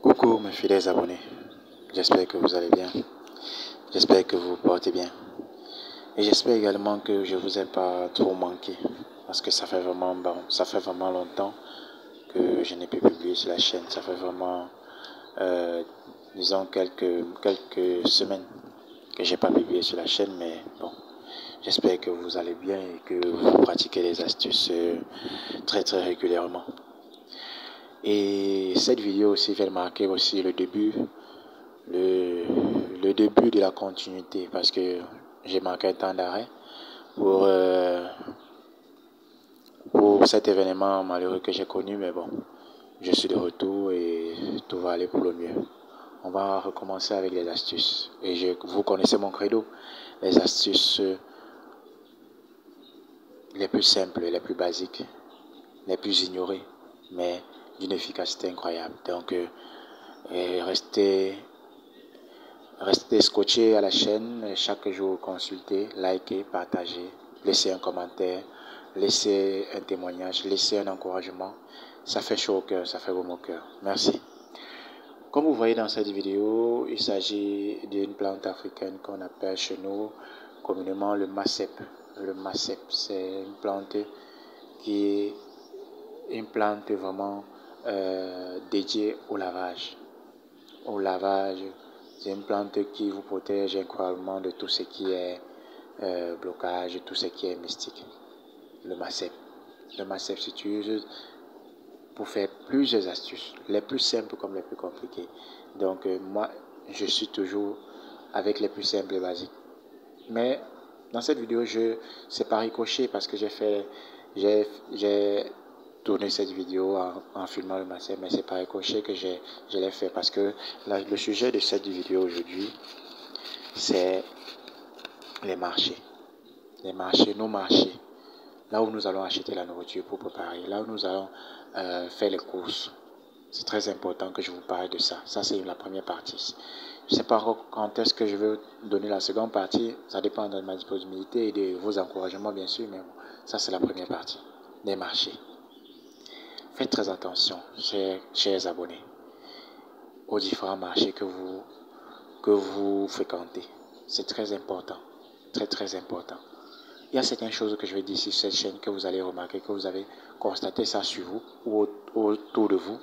Coucou mes fidèles abonnés, j'espère que vous allez bien, j'espère que vous vous portez bien et j'espère également que je vous ai pas trop manqué parce que ça fait vraiment longtemps que je n'ai plus publié sur la chaîne, ça fait vraiment disons quelques semaines que j'ai pas publié sur la chaîne, mais bon, j'espère que vous allez bien et que vous pratiquez les astuces très régulièrement. Et cette vidéo aussi vient marquer aussi le début de la continuité parce que j'ai marqué un temps d'arrêt pour, pour cet événement malheureux que j'ai connu, mais bon, je suis de retour et tout va aller pour le mieux. On va recommencer avec les astuces et vous connaissez mon credo, les astuces les plus simples, les plus basiques, les plus ignorées, mais d'une efficacité incroyable. Donc, restez scotché à la chaîne, chaque jour consultez, likez, partagez, laissez un commentaire, laissez un témoignage, laissez un encouragement. Ça fait chaud au cœur, ça fait bon au cœur. Merci. Comme vous voyez dans cette vidéo, il s'agit d'une plante africaine qu'on appelle chez nous communément le macep. Le macep, c'est une plante qui est une plante vraiment dédiée au lavage. C'est une plante qui vous protège incroyablement de tout ce qui est blocage, tout ce qui est mystique. Le macep. Le macep s'utilise pour faire plusieurs astuces, les plus simples comme les plus compliquées. Donc moi, je suis toujours avec les plus simples et basiques. Mais dans cette vidéo, c'est pas ricochet parce que j'ai tourné cette vidéo en filmant le macep, mais c'est pas ricochet que je l'ai fait parce que le sujet de cette vidéo aujourd'hui, c'est les marchés. Les marchés, nos marchés. Là où nous allons acheter la nourriture pour préparer, là où nous allons faire les courses. C'est très important que je vous parle de ça. Ça, c'est la première partie. Je ne sais pas encore quand est-ce que je vais donner la seconde partie. Ça dépend de ma disponibilité et de vos encouragements, bien sûr. Mais bon, ça, c'est la première partie des marchés. Faites très attention, chers abonnés, aux différents marchés que vous fréquentez. C'est très important. Très important. Il y a certaines choses que je vais dire sur cette chaîne que vous allez remarquer, que vous avez constaté ça sur vous ou autour de vous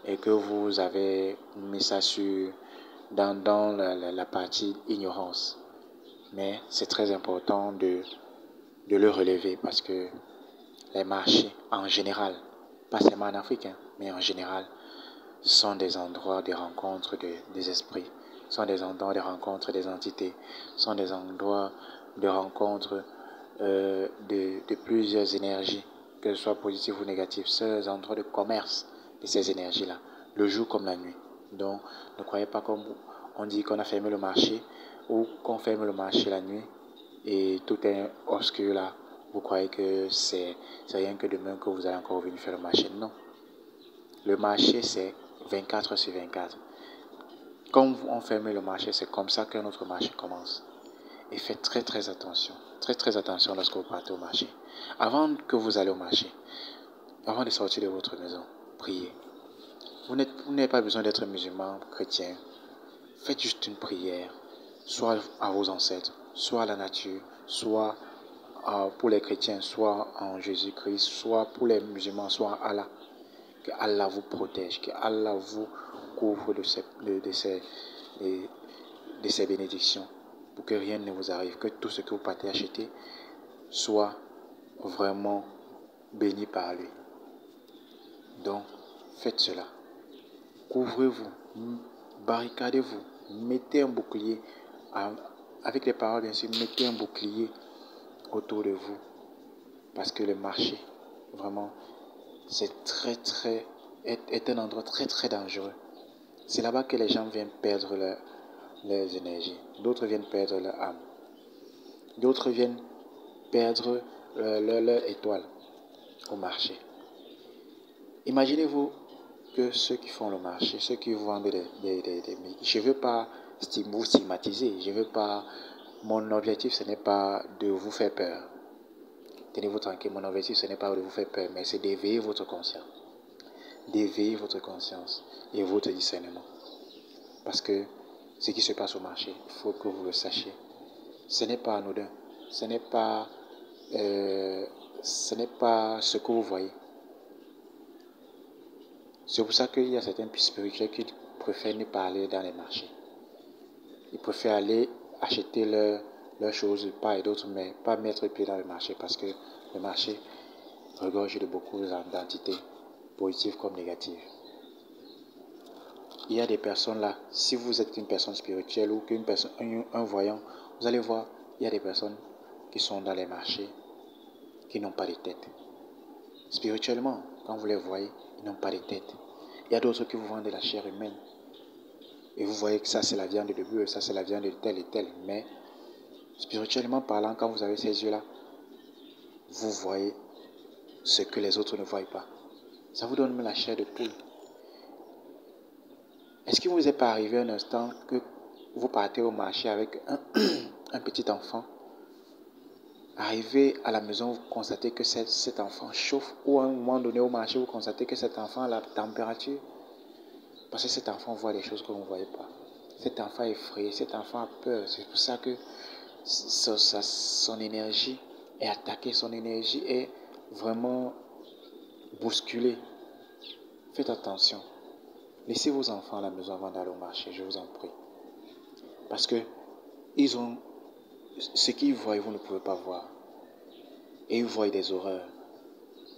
et que vous avez mis ça dans la partie ignorance. Mais c'est très important de le relever parce que les marchés en général, pas seulement en Afrique, mais en général, sont des endroits de rencontre des esprits, sont des endroits de rencontre des entités, sont des endroits de rencontre de plusieurs énergies, que ce soit positives ou négatives. C'est des endroits de commerce de ces énergies-là, le jour comme la nuit. Donc, ne croyez pas comme on dit qu'on a fermé le marché ou qu'on ferme le marché la nuit et tout est obscur là. Vous croyez que c'est rien que demain que vous allez encore venir faire le marché. Non. Le marché, c'est 24 heures sur 24. Quand on ferme le marché, c'est comme ça que notre marché commence. Et faites très attention. Très attention lorsque vous partez au marché. Avant que vous allez au marché, avant de sortir de votre maison, priez. Vous n'avez pas besoin d'être musulman, chrétien. Faites juste une prière, soit à vos ancêtres, soit à la nature, soit pour les chrétiens, soit en Jésus-Christ, soit pour les musulmans, soit à Allah. Que Allah vous protège, que Allah vous couvre de ses bénédictions, pour que rien ne vous arrive, que tout ce que vous partez acheter soit vraiment béni par lui. Donc, faites cela. Couvrez-vous, barricadez-vous, mettez un bouclier, avec les paroles bien sûr, mettez un bouclier autour de vous, parce que le marché, vraiment, c'est est un endroit très dangereux. C'est là-bas que les gens viennent perdre leurs énergies. D'autres viennent perdre leur âme. D'autres viennent perdre leur étoile au marché. Imaginez-vous que ceux qui font le marché, ceux qui vous vendent je ne veux pas vous stigmatiser, mon objectif ce n'est pas de vous faire peur. Tenez-vous tranquille, mon objectif ce n'est pas de vous faire peur, mais c'est d'éveiller votre conscience. d'éveiller votre conscience et votre discernement. Parce que ce qui se passe au marché, il faut que vous le sachiez. Ce n'est pas anodin. Ce n'est pas ce que vous voyez. C'est pour ça qu'il y a certains spirituels qui préfèrent ne pas aller dans les marchés. Ils préfèrent aller acheter leurs choses de part et d'autre, mais pas mettre pied dans le marché parce que le marché regorge de beaucoup d'entités, positives comme négatives. Il y a des personnes là, si vous êtes une personne spirituelle ou un voyant, vous allez voir, il y a des personnes qui sont dans les marchés, qui n'ont pas de tête. Spirituellement, quand vous les voyez, ils n'ont pas de tête. Il y a d'autres qui vous vendent de la chair humaine. Et vous voyez que ça c'est la viande de bœuf, ça c'est la viande de tel et tel. Mais spirituellement parlant, quand vous avez ces yeux-là, vous voyez ce que les autres ne voient pas. Ça vous donne même la chair de poule. Est-ce qu'il ne vous est pas arrivé un instant que vous partez au marché avec un petit enfant? Arrivé à la maison, vous constatez que cet enfant chauffe, ou à un moment donné au marché, vous constatez que cet enfant a la température. Parce que cet enfant voit des choses que vous ne voyez pas. Cet enfant est effrayé, cet enfant a peur. C'est pour ça que son énergie est attaquée, son énergie est vraiment bousculée. Faites attention. Laissez vos enfants à la maison avant d'aller au marché, je vous en prie. Parce que ils ont ce qu'ils voient, vous ne pouvez pas voir. Et ils voient des horreurs.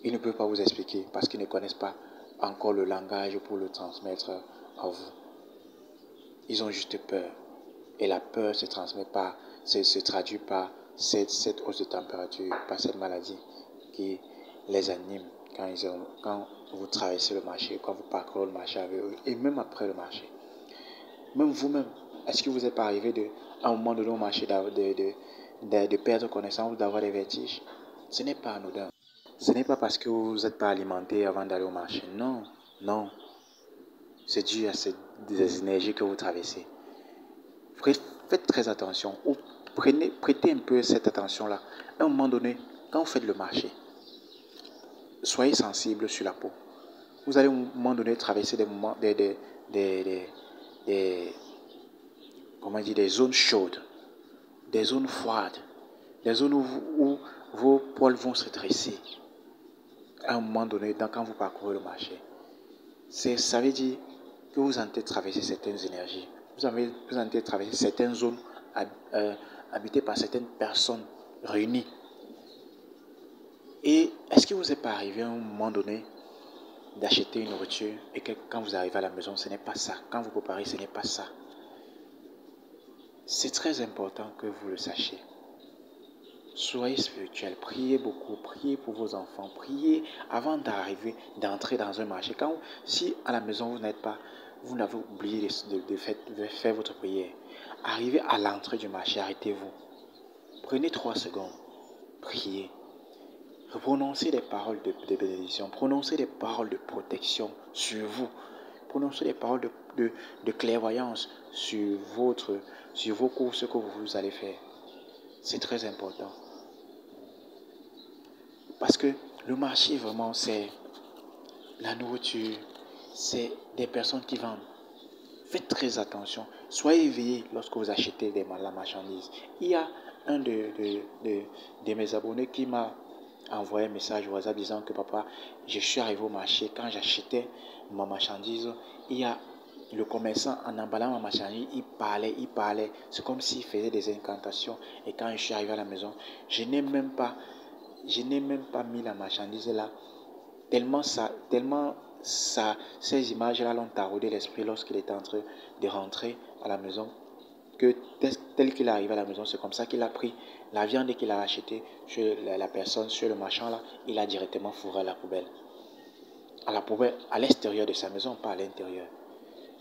Ils ne peuvent pas vous expliquer parce qu'ils ne connaissent pas encore le langage pour le transmettre à vous. Ils ont juste peur. Et la peur se traduit par cette hausse de température, par cette maladie qui les anime quand vous traversez le marché, quand vous parcourez le marché avec eux, et même après le marché. Même vous-même, est-ce que vous est pas arrivé à un moment donné au marché de perdre connaissance ou d'avoir des vertiges? Ce n'est pas anodin. Ce n'est pas parce que vous n'êtes pas alimenté avant d'aller au marché. Non, non. C'est dû à des énergies que vous traversez. Faites très attention. Ou prêtez un peu cette attention-là. À un moment donné, quand vous faites le marché, soyez sensible sur la peau. Vous allez à un moment donné traverser des moments, des zones chaudes, des zones froides, des zones où vos poils vont se dresser. À un moment donné, quand vous parcourez le marché, ça veut dire que vous allez traverser certaines énergies. Vous allez traverser certaines zones habitées par certaines personnes réunies. Et est-ce que vous n'est pas arrivé à un moment donné d'acheter une nourriture et que quand vous arrivez à la maison, ce n'est pas ça. Quand vous préparez, ce n'est pas ça. C'est très important que vous le sachiez. Soyez spirituel, priez beaucoup, priez pour vos enfants, priez avant d'entrer dans un marché. Si à la maison vous n'avez oublié de faire votre prière, arrivez à l'entrée du marché, arrêtez-vous. Prenez 3 secondes, priez. Prononcez des paroles de bénédiction, prononcez des paroles de protection sur vous, prononcez des paroles de clairvoyance sur vos courses que vous allez faire. C'est très important. Parce que le marché, vraiment, c'est la nourriture, c'est des personnes qui vendent. Faites très attention. Soyez éveillés lorsque vous achetez la marchandise. Il y a un de mes abonnés qui m'a envoyé un message WhatsApp disant que papa, je suis arrivé au marché. Quand j'achetais ma marchandise, il y a le commerçant en emballant ma marchandise, il parlait. C'est comme s'il faisait des incantations. Et quand je suis arrivé à la maison, je n'ai même pas mis la marchandise là, tellement ces images-là l'ont taraudé l'esprit lorsqu'il était en train de rentrer à la maison, que tel qu'il est arrivé à la maison, c'est comme ça qu'il a pris la viande qu'il a achetée chez la personne, sur le marchand là, il a directement fourré à la poubelle. À l'extérieur de sa maison, pas à l'intérieur.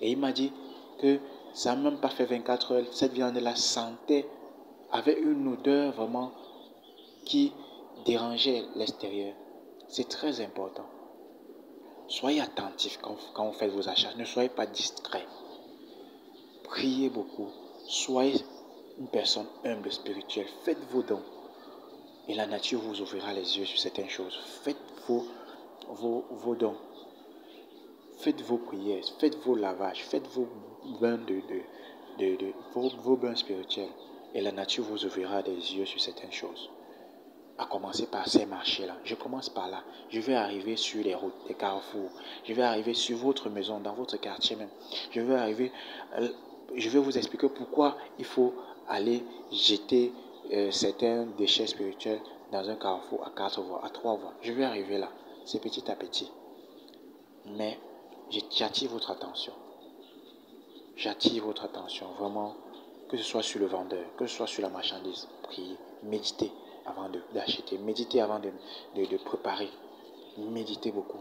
Et il m'a dit que ça n'a même pas fait 24 heures, cette viande-là avait une odeur vraiment qui dérangeait l'extérieur. C'est très important. Soyez attentifs quand vous faites vos achats. Ne soyez pas discrets. Priez beaucoup. Soyez une personne humble, spirituelle. Faites vos dons. Et la nature vous ouvrira les yeux sur certaines choses. Faites vos dons. faites vos prières, faites vos lavages, faites vos bains, vos bains spirituels. Et la nature vous ouvrira des yeux sur certaines choses. À commencer par ces marchés-là. Je commence par là. Je vais arriver sur les routes, les carrefours. Je vais arriver sur votre maison, dans votre quartier même. Je vais vous expliquer pourquoi il faut aller jeter certains déchets spirituels dans un carrefour à 4 voies, à 3 voies. Je vais arriver là. C'est petit à petit. Mais j'attire votre attention. J'attire votre attention vraiment, que ce soit sur le vendeur, que ce soit sur la marchandise. Priez, méditez avant d'acheter, méditez avant de préparer, méditez beaucoup.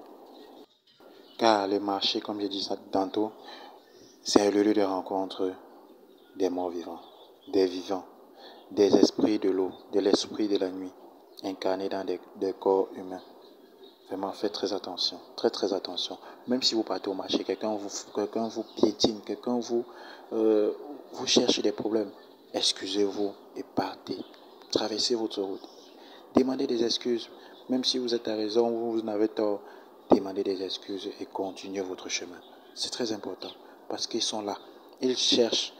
Car le marché, comme je disais tantôt, c'est le lieu de rencontre des morts vivants, des esprits de l'eau, de l'esprit de la nuit, incarnés dans des corps humains. Vraiment, faites très attention, très attention. Même si vous partez au marché, quelqu'un vous piétine, quelqu'un vous cherche des problèmes, excusez-vous et partez. Traversez votre route. Demandez des excuses. Même si vous êtes à raison ou vous n'avez tort, demandez des excuses et continuez votre chemin. C'est très important parce qu'ils sont là. Ils cherchent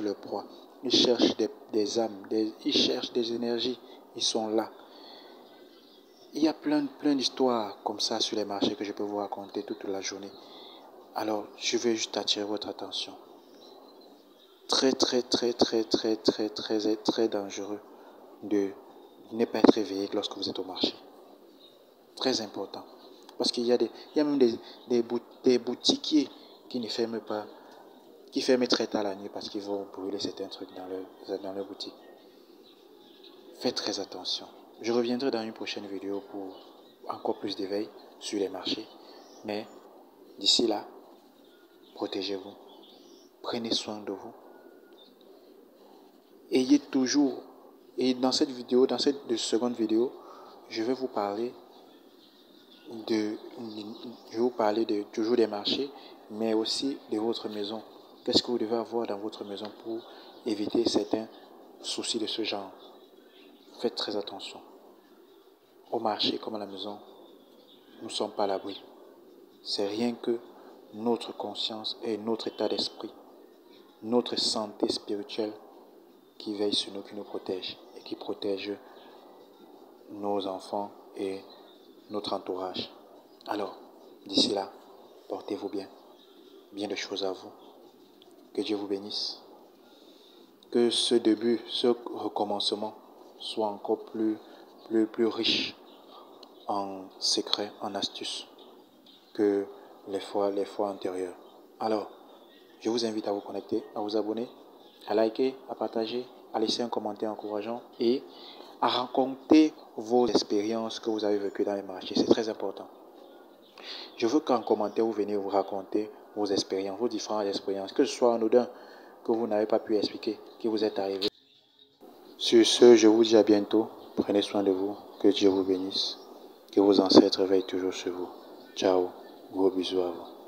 leur proie. Ils cherchent des âmes, ils cherchent des énergies. Ils sont là. Il y a plein d'histoires comme ça sur les marchés que je peux vous raconter toute la journée. Alors, je vais juste attirer votre attention. Très dangereux de ne pas être éveillé lorsque vous êtes au marché. Très important. Parce qu'il y a même des boutiquiers qui ne ferment pas, qui ferment très tard la nuit parce qu'ils vont brûler certains trucs dans leur boutique. Faites très attention. Je reviendrai dans une prochaine vidéo pour encore plus d'éveil sur les marchés. Mais d'ici là, protégez-vous. Prenez soin de vous. Ayez toujours, et dans cette seconde vidéo, je vais vous parler toujours des marchés, mais aussi de votre maison. Qu'est-ce que vous devez avoir dans votre maison pour éviter certains soucis de ce genre? Faites très attention. Au marché comme à la maison, nous ne sommes pas à l'abri. C'est rien que notre conscience et notre état d'esprit, notre santé spirituelle qui veille sur nous, qui nous protège et qui protège nos enfants et notre entourage. Alors, d'ici là, portez-vous bien. Bien de choses à vous. Que Dieu vous bénisse. Que ce début, ce recommencement soit encore plus riche en secrets, en astuces que les fois antérieures. Alors, je vous invite à vous connecter, à vous abonner, à liker, à partager, à laisser un commentaire encourageant et à raconter vos expériences que vous avez vécues dans les marchés. C'est très important. Je veux qu'en commentaire, vous veniez vous raconter vos expériences, vos différentes expériences, que ce soit anodin, que vous n'avez pas pu expliquer, qui vous est arrivé. Sur ce, je vous dis à bientôt. Prenez soin de vous. Que Dieu vous bénisse. Que vos ancêtres veillent toujours sur vous. Ciao. Gros bisous à vous.